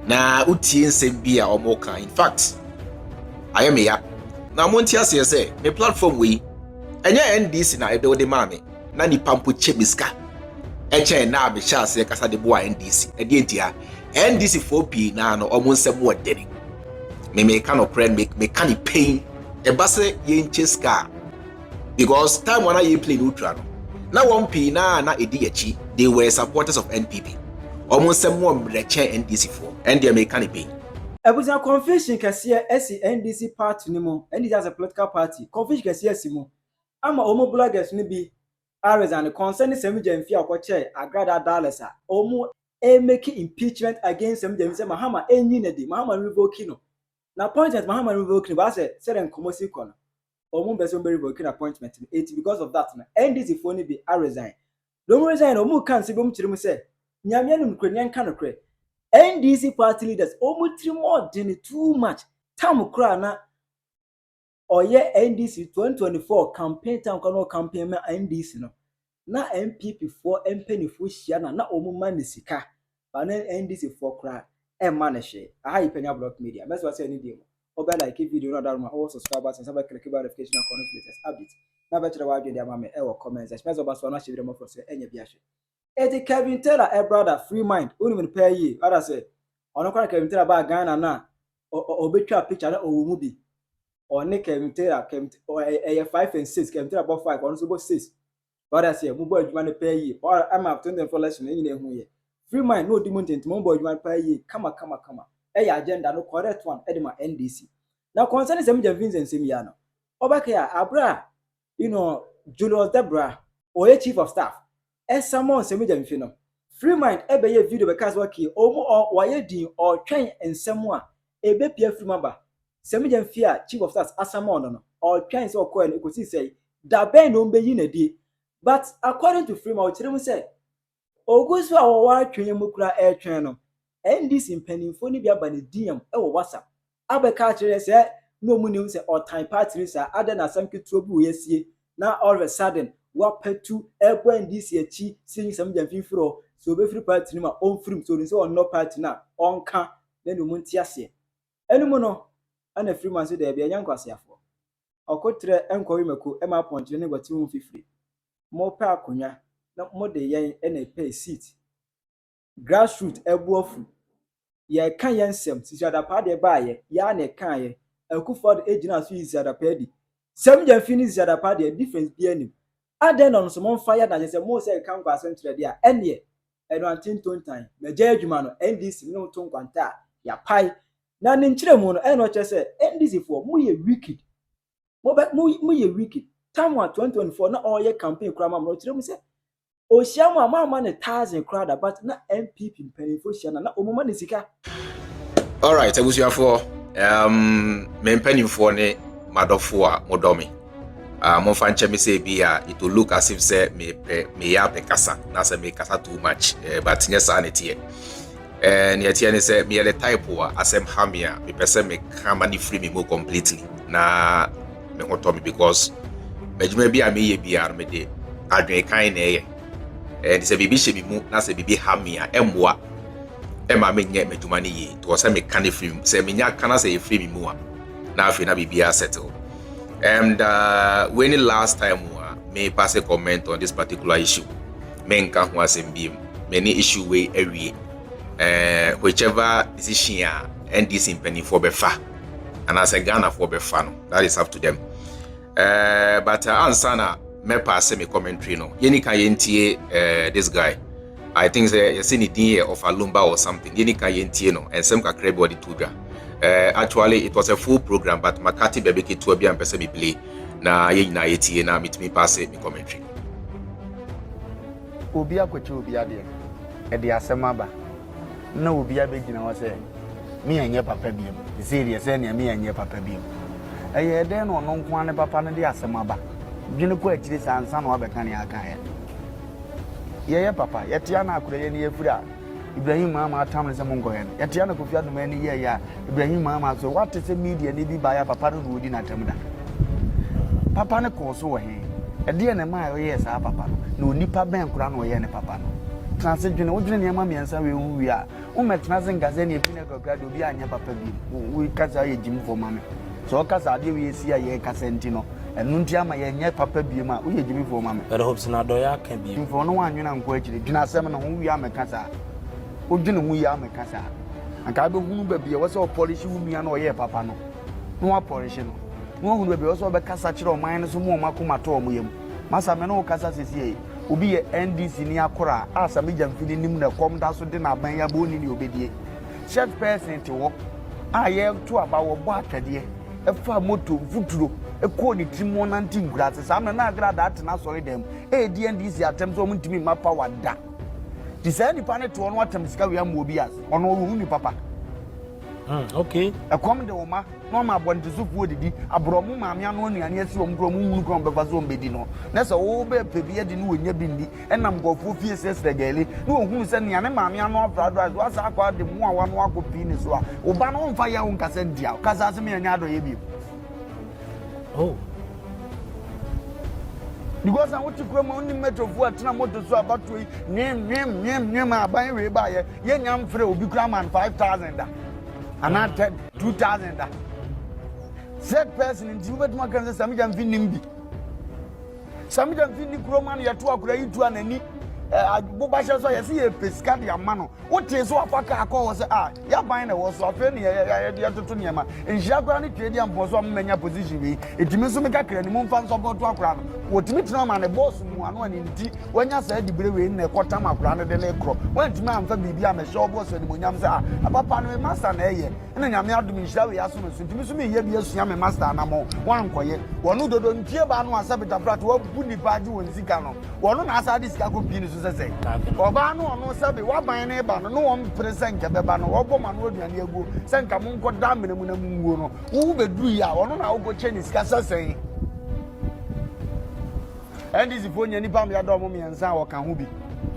na utie nsɛm bi a ɔmo ka. In fact ayɛ me ya na monte aseɛ sɛ me platform wei ɛnyɛ NDC na ɛde wode maa me na nipa mpo kyɛ miska ɛkyɛn na mehyɛ aseɛ kasa de boa NDC ɛde ntia NDC for pii na no ɔmo nsɛm wɔ dene me ka no friend me ka ne pain ɛba sɛ yɛnkyɛ ska because time wana yɛ play no ultra no na wɔn pii na ɛdi akyi they were supporters of NPP ɔmo nsɛm wɔ mmerɛkyɛn NDC for ɛndeɛ me ka ne pain. Ebusa Confusíon kasiye esi NDC party ni mo. NDC as a political party. Confusíon kasiye si mo. Ama omo bloggers ni bi resign concerning Semi Jemfi akwache agrada dollars a omo make impeachment against Semi Jemfi Mahama enyi na di Mahama revoke no. Na appointment Mahama revoke no ba se den komosi kono. Omo be so be revoke appointment. It because of that na NDC for ni bi resign. Don't resign omo kan se bom kyerem se nyame anum kranyan kan okre. NDC party leaders almost more than too much. Tam kra na oye NDC 2024 campaign time kono campaign ma NDC no. Na NPP for mpanifo hia na omo man sika. Ba na NDC for kra e man hye. Aha Penyah block media. Mess was say any day. Oba like video no that ma all subscribers and subscribe click notification and connect updates. Na be try wa dwe dia ma me e wo comments. Mess oba so na hye dem for say enya bia hye. Eti Kevin Taylor a brother free mind only pay ye other say ono kwa Kevin Taylor ba Ghana na obetwa picture na owu bi oni Kevin Taylor e 5 and 6 Kevin Taylor about 5 ono so about 6 other say mo boy adwuma no pay ye or am up 24 election enyi na ehu ye free mind no di montent mo boy adwuma pay ye kama e ya agenda no correct one e de ma NDC na concern Semi Vincent Semi ya no obaka ya abra Julius Debra oye chief of staff Esamon Semi Jemfi no free mind ebeye video because waki omo waye din or twen ensemu a ebepia free mamba Semi Jemfi a chief of staff Asamon no or twen say okoe no ekosi say da ben no mbeyi na die but according to free mind okyerem say ogusu a wo wa twen mu kura e twen no NDC mpanimfo ni bia ba ne DM e wo WhatsApp abeka kire say no mu nim say or time party say ada na sam ketuo bi wo yesie na all of a sudden wapetu ebo NDC achi sin Semi Jemfi fro so be free party ni ma on free so say on no party na on ka na no munti ase enum no ana free man say da bia nyankwase afo okotre enkowi mako e ma ponche ne gwati hu fifiri mo pa akonya na mo de yen e na pay seat grassroots ebuofu ye kan yen sem sisi adapa de ba ye ya na kan ye akufo de ejina so isi adapa di Semi Jemfi ni isi adapa de difference bi anim aden on so mon fire na say mo say kan kwa sentre dia ene eno antinton tan na je adwuma no NDC no to nkwanta ya pai na ne nkyeremu no eno che say NDC for mo ye wicked mo ye wicked time 2024 na all ye campaign kura ma mo kyeremu say o hia mo ama ne 1000 crowd but na NPP mpanifo hia na omoma ne sika. All right, abusuafo me mpanifo ne madofo a modomi mo fan che me say bia it will look as if say me ya pe kasa na say me kasa too much but nya sanity and yet yen say me the type wa asem hamia me person me kama ni free me mo completely na me otomi because mejuma bia me ye bia me de adwen kan na ye and say bibi she bi mu na say bibi hamia emwa ema me nye mejuma ni ye to say me kan free say me nya kana say free me mu a na afi na bibia settle. And when the last time me pass a comment on this particular issue, men can was in beam many issue way every whichever decision and this in penny for befa and as a Ghana for befano, that is up to them. But ansana me pass me commentary no. Yeni ka yentie this guy. I think you see the of Alumba or something. Yeni ka yentie no and some ka crave body tuga. Actually it was a full program but Makati bebeki to be and person be play na ye na yeti na meet me pass me commentary obi akwachi obi ade e de asema ba na obi abegina wo se me anye papa biem serious e na me anye papa biem eye de no no nko ane papa ne de asema ba dwene ko akire sansa na obeka ne aka ye papa yetia na akure ye ne yefura Ibrahim mama atamle se mongo hen yetia na kofi adoma ni ye ya Ibrahim mama so what is media ni bi ba ya papa no odi na tamda papa ne ko so wo hen e de ne ma ye sa papa no na onipa ben kura no ye ne papa no transe dwene wo dwene ne ma miensa we hu wi a metna zenga zeni epine kokra do bi anya papa bi we kasa ye jim for mame so kasa de we esi ye kasa ntino enu nti ama ye nya papa bi ma we ye jim for mame but hopes na do ya kan bi for no wanwena nko akire dwuna asem na ho wi amekasa o dwene hu ya amekasa anka be hunu ba bi e wo se o polish wu nua na o ye papa no no wa polish no no hunu ba bi wo se o be kasa kire o man no so mo makoma to o mo yam masa me no kasa sesi obi ye NDC ni akora asame jamfini nim na kom da so de na ban ya boni ni obedie chef person te wo aye to aba wo bo atwede e fa moto futuro e ko ni timo na nti ngura se sam na agra da atena so dem e di NDC atem so mutimi ma power da di say ni pane to no atem sika wi am obi as ono wo hu ni papa okay e kom de wo ma no ma bonte so fu odidi abromu maame anu anuane asi wo mkro mu hunu kron befa so mbedi no na se wo be pebie de no wonya bi ndi enam gofo fie sesre gele no hunu se ne maame anu afrado as wasa akwa de mu awa no akopi ni so a wo ba no mfa ya wo nkasa ndia kasa se me anya do ye bi oh because I want to come on the metro for a motor so about to name aban we ba ye nyam frɛ obi kra man 5,000 and not 2,000 said person in Jubet can say Sami Jam Finimbi Sami Jam Fini Croman ya to akura yitu anani Bobasha so ya see a pescadi a mano what is so apaka call say ya ban na was so afeni ya to niema en jagwa ni trade am poso am menya position we etimi so meka kra ni mo fan support to akura no wotimi tena ma ne boss mu ano ani nti wanya sa di bere we na ekota makura no de na ekro wantimi amfa bibia me show boss ni mo nyam say papa no master na eye na nyame adum nhira we aso no so etimi so me ye bi asua me master na mo wan koye wono dodo ntie ba no asabita frat wo bu ni baji won sika no wono na asa di sika ko bi ni so say oba no ono sabe wa ban na ba no no won present ke beba no wo boma no aduane agu se nka mo nko da menemu na munguo no wo beduru ya ono na wo go Chinese ka sasen NDC fonya ni pam ya do mo miensa wo kan ho bi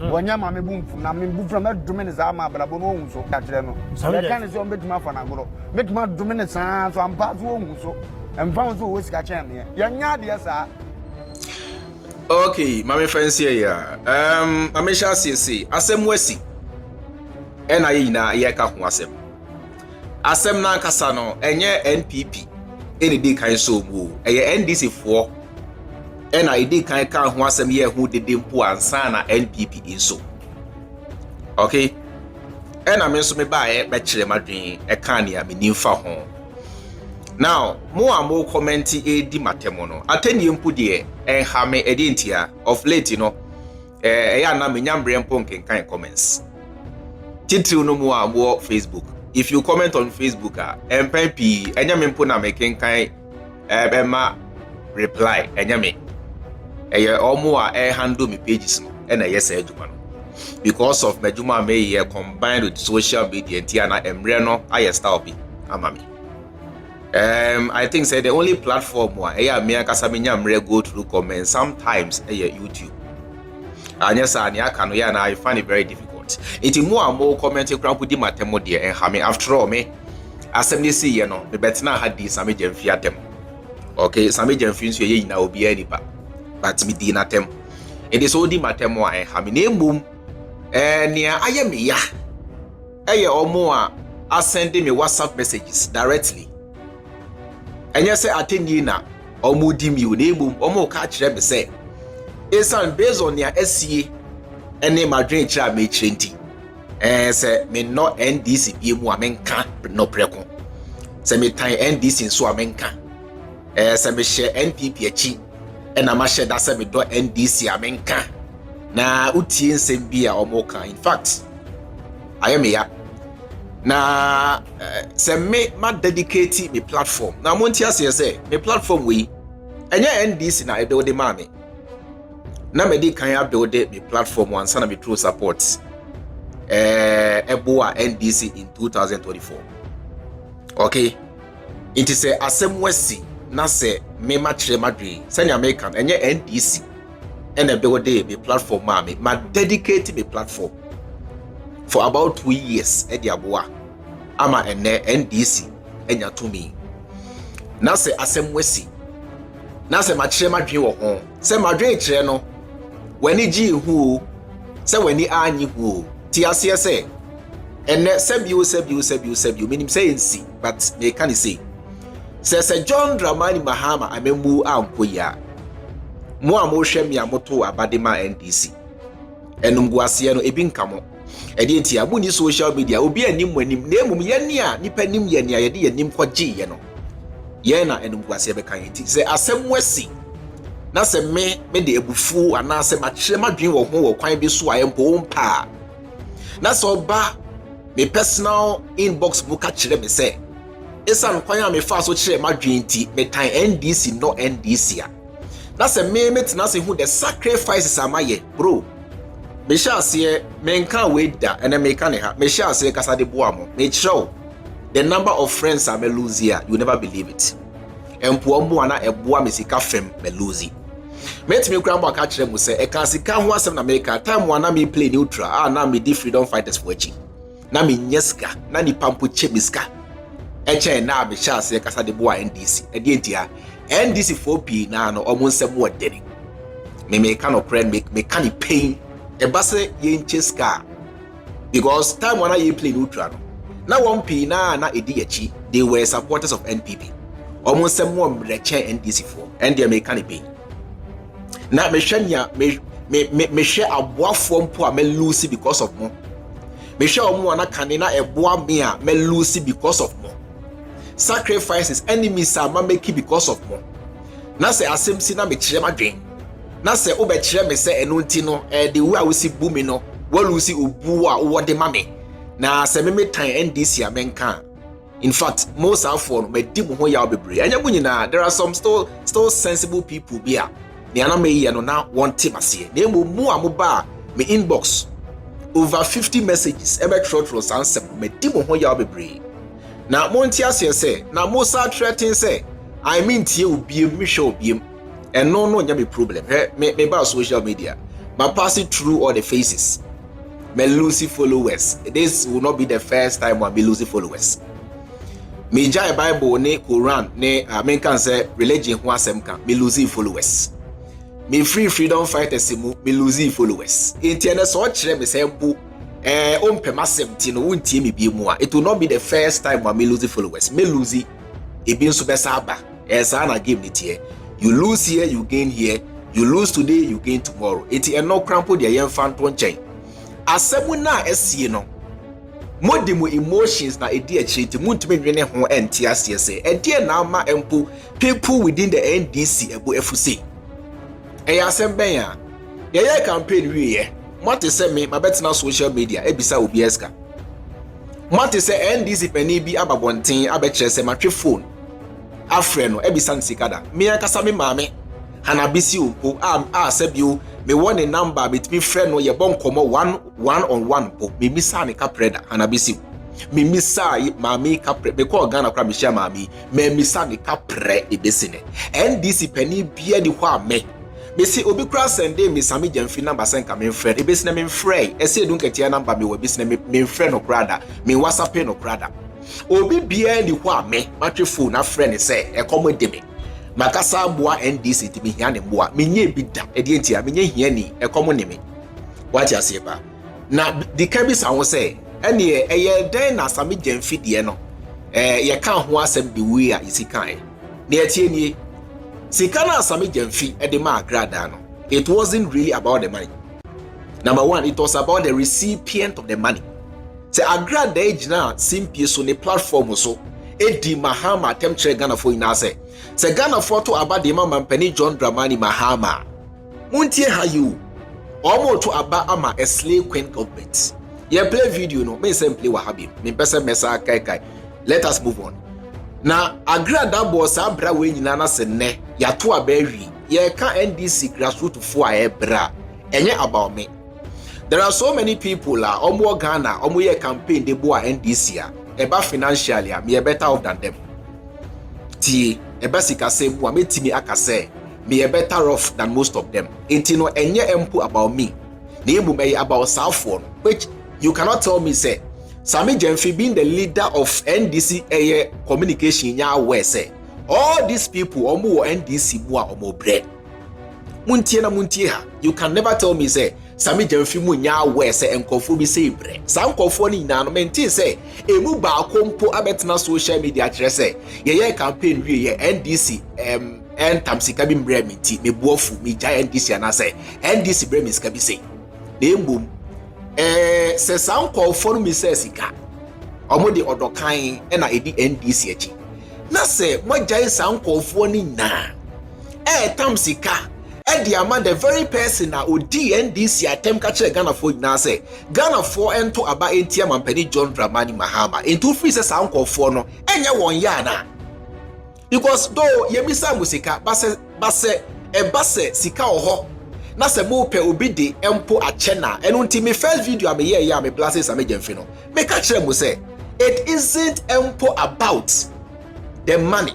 wonya ma me bumfu na me bufra me dume ne za ma brabo no ohun so ka kire no e kan se on betuma fa na goro betuma dume ne sa so ampa so ohun so emfa so wo sika chen me ya nya de sa. Okay, mami fancy ya. Mami sha see asem wasi. Ena yi na ye ka ho asem. Asem na kasa no enye NPP. Eni di kan so mu. Eye NDC fo. Ena idi kan ka ho asem ye hu dede mpo ansa na NPP inso. Okay? Ena me so me ba e be kire madwen e kan ya me nimfa ho. Now, mo commenti di matemo no. Ateni mpo de enhame edintia of late ya na menyambre mpo nkenkan comments. Titri no mo Facebook. If you comment on Facebook MPP enyame mpo na mekenkan ma reply enyame. Eye omo handle me pages no na yes adwuma no. Because of medjuma me combined with social media ntia na emre no ayesta obi amami. I think say the only platform where me akasa go through comments sometimes YouTube. And yes, I find it very difficult. It is more and more commenting crowd with the matemo dear and having after all me. Assembly see me better not had this Sami Jemfiatem. Okay, Sami Jemfins ye na obi any but me dinatem. It is all the matemo and having name boom near I am ya. Or more are sending me WhatsApp messages directly. And yes, I think you na omudi mi unebum omo catch them say. It's based on your SCA and name Madrid cha me 20. Say me no NDC be mu amenka no preko. Say me time NDC so amenka. Say me share NPP achi and I share that say me do NDC amenka. Na uti nsem bia omo kan. In fact, I am here. Na se me ma dedicate me platform na monti ase say me platform we enye NDC na e build ma me na me di kan ya build me platform once na me true support eboa NDC in 2024. Okay, it is a asem wasi na se me ma kire madwe se nya American enye NDC and e build me platform ma me ma dedicate me platform for about 2 years e di aboa ama ene NDC enya to me na se asem wasi na se ma kire madwe wo ho se madwe kire no wani ji hu se wani anyi hu ti ase se And sebio meaning say see, but they can't say. Says John Dramani Mahama amemu ampoya. Mo amoshe mi amoto abadema NDC. Enumguasie no ebi nkamo. Edi enti abuni social media obi anim wanim na emum ye ne a nipa nim ye ne a ye de anim kwaji ye no. Ye na enumguasie be kan enti. Se asem wasi. Na se me de ebufu ana se ma kire madwen wo ho wo kwan bi so ayempo mpa. Na se oba me personal inbox book kire me se esan kwan a me fa so kire madwen enti me tan NDC no NDC a. Na se me metina se hu the sacrifices amaye bro. Me sha se me nka we da ene me ka ne ha me sha se kasa de boa mo me show the number of friends I me lose here you never believe it. Empo mo ana eboa me sika fem me lose. Met me kra mo aka kire mu se e ka sika ho asem na me ka time one na me play neutral na me di freedom fighters for echi na me nyeska na ni pampo chemiska eche na me sha se kasa de boa NDC e di entia NDC 4P na no omo nsem wo deni me ka no friend me can pain e base ye ncheska because time one ye play neutral no na 1P na edi echi they were supporters of NPP omo nsem wo mreche NDC 4 and they me can pain na me hwanya me hwe aboafo mpo a me lose because of mo me hwe omo ana kane na eboa me a me lose because of mo sacrifices enemies are make because of mo na se asem si na me kire madwen na se obe kire me se eno nti no the way we see boom no we lose obu a wo de ma me na se me tan NDC a menka in fact most of for me di mo ho ya obebre anya munyina there are some still sensible people bia ni ana me ye no na want team ase na mu amoba me inbox over 50 messages ebe trotro sansem me di mo ho ya obebre na monti ase se na mo sa threaten say I mean tie obiem me show obiem and no nya me problem me ba social media but pass it through all the faces me lose followers. This will not be the first time I be losing followers. Me jai Bible ne Quran ne men can say religion ho asem kan me losing followers. Me freedom fighters mu me losing followers. Enti na so kire me say mpo ompem asem ti no wontie me bi mu a it will not be the first time I me losing followers. Me losing e bi nso be sa aba. Esa na game ni tie. You lose here, you gain here. You lose today, you gain tomorrow. Enti no crampo de yen fan to nchen. Asem na esie no. Modimo emotions na edi achiti muntumi nwene ho enti ase se. Edi na ama empo people within the NDC ebo FUC. Eya asem ben ya. Ye campaign wiye. Mate se me mabetena social media ebisa obi eska. Mate se NDC pani bi ababonten abekire se matwe phone. Afre no ebisa nsikada. Me akasa me maame hanabisi umpo asebio me one number between friend no ye bon komo one on one po me misa ne kapreda hanabisi me misa maame kapre me ko Ghana kra me share maame me misa ne kapre ebesine NDC pani bia di ho ame me si obi kra sende me sami jamfi number senka me friend ebesine me frey ese dun ketia number me webisine me friend no krada me WhatsApp no krada obi bia di ho ame matwe phone na friend say e komo de me makasa boa NDC ti me hia ne boa menye bi da edi entia menye hia ni ekomo ne me wati ase ba na di kabi sa wo se ene eye den na sami jamfidie no ye kan ho asem bi wi a isikan na etie nie sika na sami jamfi e de ma agrada no it wasn't really about the money. Number one, it was about the recipient of the money. Se agrada ejina simpie so ne platform so edi Mahama temchere Ghana for ina se Ghana for to aba de mama mpani John Dramani Mahama muntie ha you omo to aba ama a slave queen government ye play video no me simply wa habi me pese mesa kai let us move on na agrada boss abra we nyina na se ne ya to aba wi ye ka NDC grassroots for a bra enye about me. There are so many people la omo Ghana omo ye campaign de boa NDC a eba financially me better off than them. Ti eba sika se mu ametimi akase me better off than most of them. Enti no enye empo about me. Na emu me about Southford, which you cannot tell me say Sami Jemfi being the leader of NDC communication nya we say all these people omo NDC mu a omo bread. Muntie ha. You can never tell me say sami jamfi mu nya we se enkofo bi se bre sa nkofo ni nyina no menti se emu ba akompo abetena social media kire se ye campaign wie ye NDC entamsika bi mbre menti me buofu me ja NDC anase NDC bre misika bi se na embom se sa nkofo no mi se sika omode odokan na edi NDC achi na se moja sa nkofo ni na tamsika the amount the very person na odi NDC attempt catch Ghana for na say Ghana for ento aba entia mampani John Dramani Mahama into free say sanko for no enye won ya na because though yebisa musika base sika oho na se mo pe obi de empo ache na eno nti me first video am ye ya me blase sa me gemfi no me catch them say it isn't empo about the money.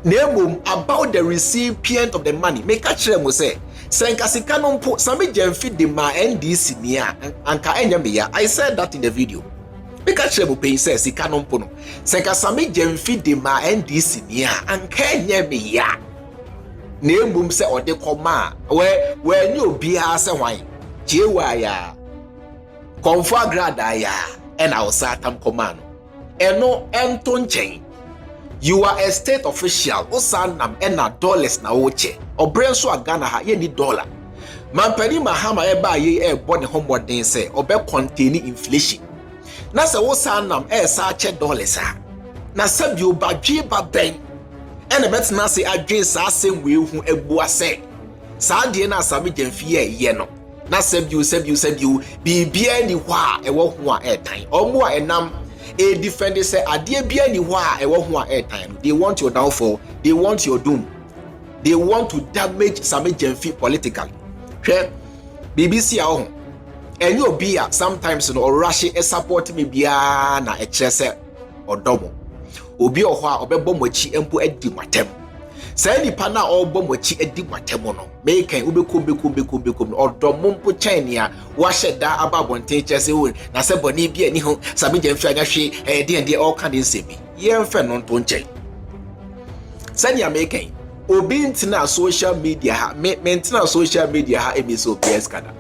Name about the recipient of the money. Make a chere say Senkasika no mpo sami jemfi de ma NDC nia anka enyambeya. I said that in the video. Make a chere pay say sika no mpo no. Senkasami jemfi de ma NDC nia anka enyambeya. Name say ode koma we ni obi ha se hwan. Jewa ya. Konfa grada ya and awsa tam command. Eno ento nchen. You are a state official. Osanam ena dollars na oche. Obrenso agana ha ye ni dollar. Mampani Mahama eba ye bone homeward say obe containing inflation. Na se osanam sa che dollars ha. Na sabi obadwe ba ben. Ena bet na se adwen sa asem we hu ebu ase. Sa de na sabi gemfi ye no. Na sabi bibia ni hwa ewo hu a etan. Omo a enam a defender say adie bia ni hwa ewo hu a airtime. They want your downfall, they want your doom, they want to damage Sami Jemfi politically. Hwe BBC a ho enye obi a sometimes no rush e support me bia na e kire se odomo obi ohwa obebo mochi empo adi matem say nipa na obbo mochi adi matem no mekan obekom odomo mpo chen ya wa sheda ababonten kire se o na se boni bia ni ho Sami Jemfi anya hwe de all kind nsebi ye mfe no nto nchen sani American obi ntina social media ha mentina social media ha emiso PS kada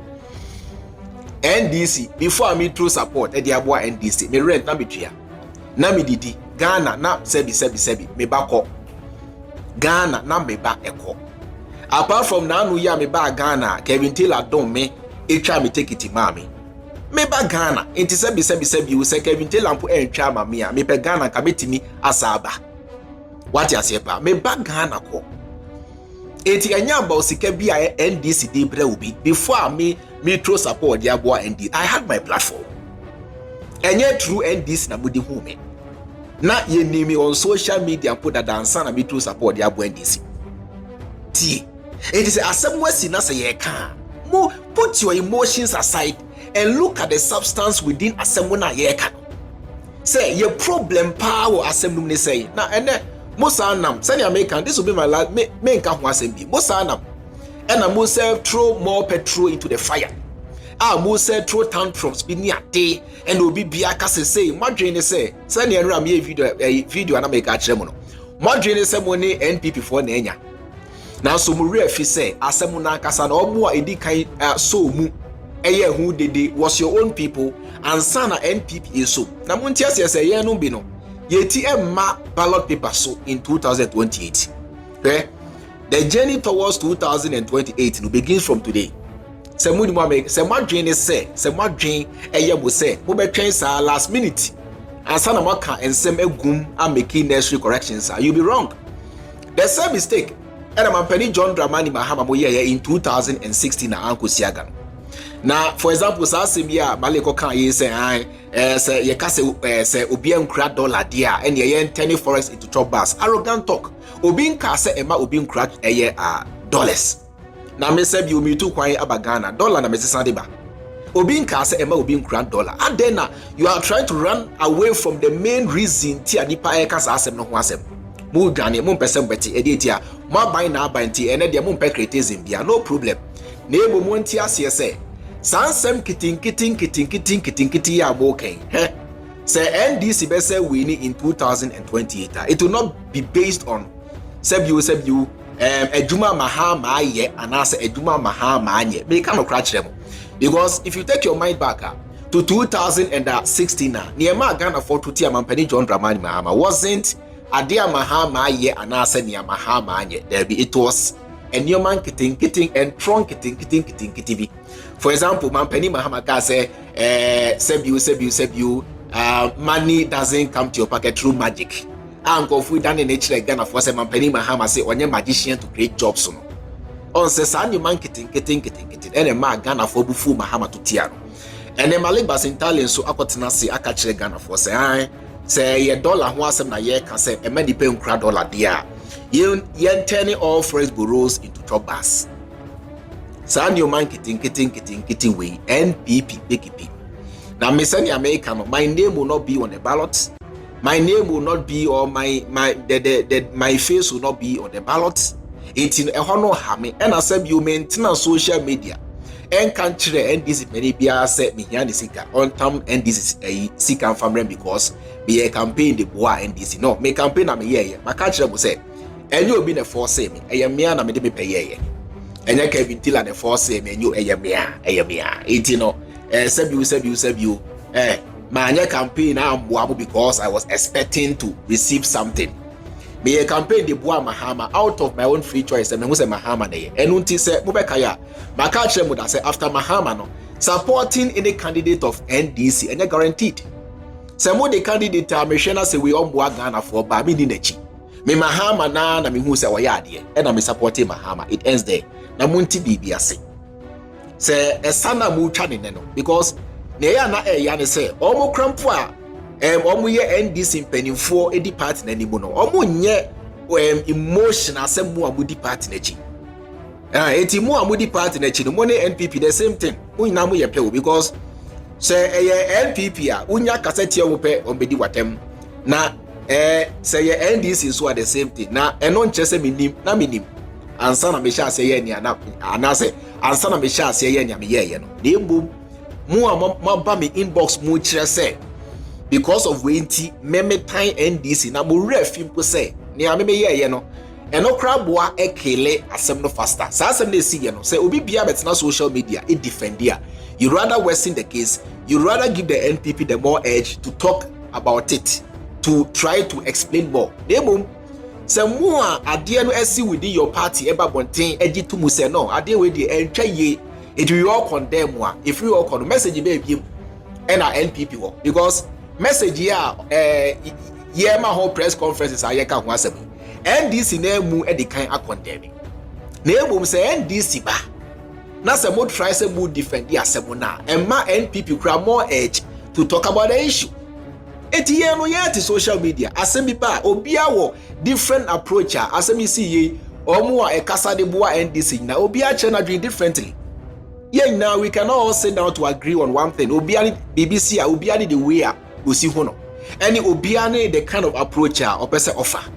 NDC before me through support e dey aboa NDC me rent na betria na me didi Ghana na sebi me bako Ghana na me ba eko apart from na anu ya me ba Ghana Kevin Taylor don me e twa me take it mami me ba Ghana enti sebi you say Kevin Taylor mpo e twa mami a me pe Ghana ka betimi asaba what you say ba me ba Ghana ko enti anya ba osika bi a NDC dey bra obi before me throw support dia boa NDC I had my platform enye through NDC na mudi hu me na ye name on social media put that dancer na me through support dia boa NDC ti it is asem wasi na say ye kan mo put your emotions aside and look at the substance within asem na ye kan say your problem power asem num ne say na ene Mosanam, send American, this will be my last main count once and be Mosanam. And I must throw more petrol into the fire. I must throw tantrums be near day and will be Biakas say, Madrid say, send your ram video and I make a chemono. Madrid is money NPP for Nenya. Now, so Muria fi say, Asamuna Casan or more indica so mu. Eye who did was your own people and sana NPP is so. Now, Muntias say, yeah, no bino. Yeti ma ballot paper so in 2028. Okay? The journey towards 2028 will begin from today. Semuni mo make semadwen say semadwen eye bo say mo be twen sa last minute ansa na maka ensem egum am making necessary corrections. You be wrong. The same mistake and Mampani John Dramani Mahama mo ye in 2016 na Anko Siagan. Now, for example, Sasimia Maleko kan ye say say ye ka say obi enkra dollar dia and ye turn forex into top bars. Arrogant talk. Obi nka say ema obi nkra dollars. Na me say bi omi tu kwan abagana dollar na me sesande ba. Obi nka say ema obi nkra dollar. And then you are trying to run away from the main reason ti anipa e ka asem no ho asem. Mu dwane mu mpesem beti e dey tia. Mo ban na ban ti ene de mu mpe criticism bia no problem. Na ebo mo nti ase say Sansem kitin ya moken. Say NDC be say winning in 2028. It will not be based on sebu ejuma mahama ye anase ejuma mahama nye me kind of crash them because if you take your mind back to 2016 niema Ghana for to tia mampani John Dramani Mahama wasn't adia mahama ye anase niya mahama nye there be it was a new man kitting and trunk kitting. For example, mampani Mahama ka say sebu money doesn't come to your pocket through magic. Uncle if we done in nature Ghana for say mampani Mahama say onye magician to create jobs no. On say sa new man kitting and a man Ghana for bufu Mahama to tia. And then Malik Basintalian so akotena se aka kire Ghana for say ye dollar ho asem na ye ka say e ma di pay nkra dollar dia. Yen turning all fresh bureaus into jobbers. Sa new man kitting way NPP PKP. Now me say American, my name will not be on the ballot. My name will not be or my face will not be on the ballot. It's in a honor hame and I said you maintain on social media. And country NDC many bia said me here sika on time NDC a sika family because me a campaign the boa NDC. No, me campaign na me here. My country will say and you be the force say me. I am me na me de be pay. And you can tell the force say me you ayamia. It you know you my campaign now because I was expecting to receive something. Me a campaign the boa Mahama out of my own free choice and me say Mahama dey. And unti say mobekaya my catch them would say after Mahama no supporting any candidate of NDC and guaranteed. Some of the candidate are me say we on boa Ghana for ba me ni nechi. Me Mahama na me hu say wayade and I'm supporting Mahama. It ends there. Na munti bibi ase se esana mu twa ne no because ne ya na ya ne se omo krampo a omo ye NDC mpanimfo edi party na nimu no omo nye emotional asemu amudi party na chi eti mu amudi party na chi no mo ne NPP the same thing unyina mu ye pe because se NPP a unya kaseti wo pe ombedi watem na se ye NDC so the same thing na eno nche se minim na minim ansa na me sha se ye ni ana se ansa na me sha se ye ni me ye no na mbom mu ba me inbox mu kire se because of wenti meme time NDC na mo refim ko se ni ame me ye no eno kraboa ekele asem no faster sa asem na si ye no se obi bia betena social media e defend dia you rather worsen the case you rather give the NPP the more edge to talk about it to try to explain more na mbom se mu a ade no asi within your party eba bonten agi to mu se no ade we dey entwa ye it will all condemn one if you all condemn message be biem and NPP wo because message here ye ma whole press conferences aye ka ho asem NDC na mu e dey kan condemn na ebom se NDC ba na se mo try se mo defend the asem na e ma NPP kura more edge to talk about the issue. Eti ye no ye social media asemi ba obia wo different approach asemi si ye omo a ekasa de boa NDC na obia che na dream differently. Yeah, now we can all sit down to agree on one thing. Obia ni BBC obia ni the way a go si ho no. Any obia ni the kind of approach or person offer.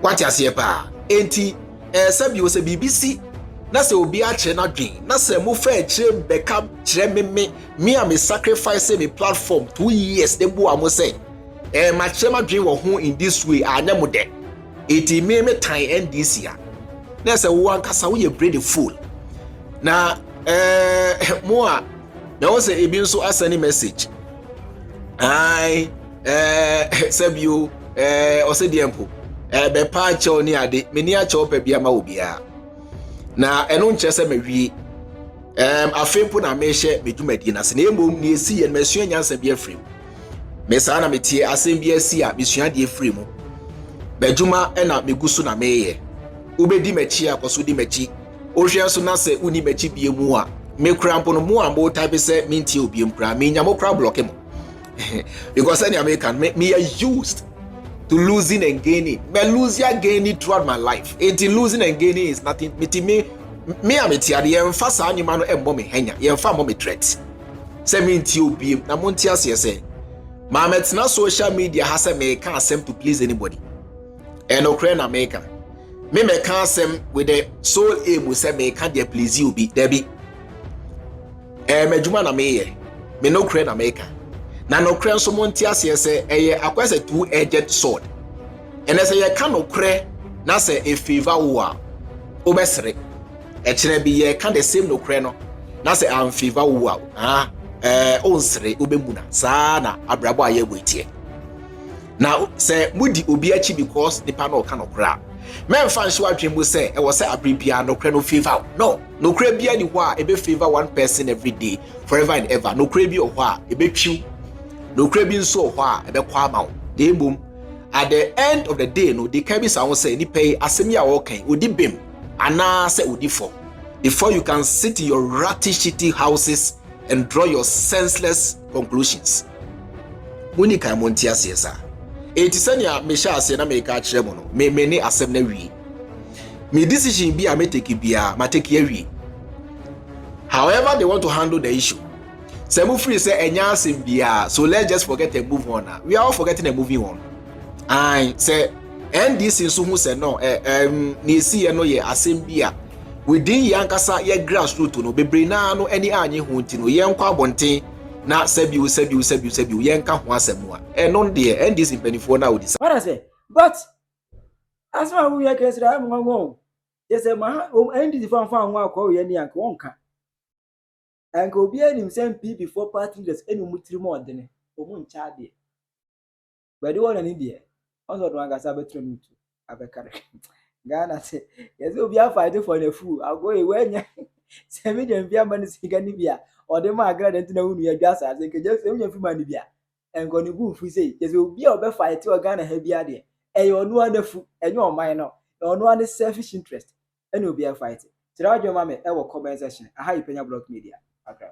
What you say pa? Enti sabi wo se BBC na se obia che na dream na se mo fa che backup che me a me sacrifice me platform 2 years de bo am say ma che ma dream wo ho in this way anya mo de eti me time NDC a na se wo ankasa wo ye brain full na mo a na wo se ebi nso asani message ai sabi o o se diempo be pa che oni ade me ni a che opa bia ma obia na eno nche se mawie afempo na mehye medwumadi na se na emom ni esi ye mesua nyansa bia frem me sa na metie asem bia si a mesua de frem badwuma na megusu na meye ubedi machi akoso di machi ohwe so na se uni machi bia mu a me krampo no mu ambo type se minti obi mpra me nya mo kra block mo because any American me are used to losing and gaining. Me losing and gaining throughout my life. Losing and gaining is nothing. Me am it here. You fast any man no embo me henya. You fa mo me threat. Say me nti obi na mo nti ase say. Ma metina social media has a me can asem to please anybody. And okre na make me can asem with the sole aim say me can dey please you be there be. Medjuma na me ye. Me no okre na make. Na no kre nso monti ase se eye akwese two-edged sword ene se ye ka no kre na say a favor wo obesere e kire bi ye ka the same no kre no na say am favor wo onsere obemuna saa na abrabo aye boitie na say mudi obi achi because nipa no ka no kra men fan so adwemu say e was say abribia no kre no favor no kre bia ni ho a e be favor one person every day forever and ever no kre bi o ho a e be twiw no kre bi nso o ho a e be kwa ma wo de bom at the end of the day no they can be someone say ni pay asemi a wo kan odi bem ana say odi for before you can sit in your ratty shitty houses and draw your senseless conclusions muni kan montia siesa etisania me sha ase na me ka kire mo no me ni asem na wi me decision bi a me take bia ma take awi however they want to handle the issue say mo free say enya asem bia so let's just forget and move on. We are all forgetting and moving on. I say NDC so who say no ni see no ye asem bia within yankasa ye grassroots no bebre na no any anye ho nti no ye nkwa abonten na sabiu ye nka ho asem a no de NDC penifo na odisa what I say but as far we are case am ngo yes ma NDC fan nwa akwa ye ni anka wonka anka obi anim sem P before party leaders eni mutiri mo odene omu ncha de but wona ni de also do anga sabe trenu tu abekare Ghana say yes obi a fight for the fool ago e wenya semi dem bia man siga ni bia o de ma agrada ntina hunu ya dwasa say ke je semi dem fi man bia enko ni gu fu say yes obi a obe fight o Ghana ha bia de e yo no anafu enye o man no e no an selfish interest ene obi a fight tira adwo ma me e wo comment section aha Penyah Block Media. Okay.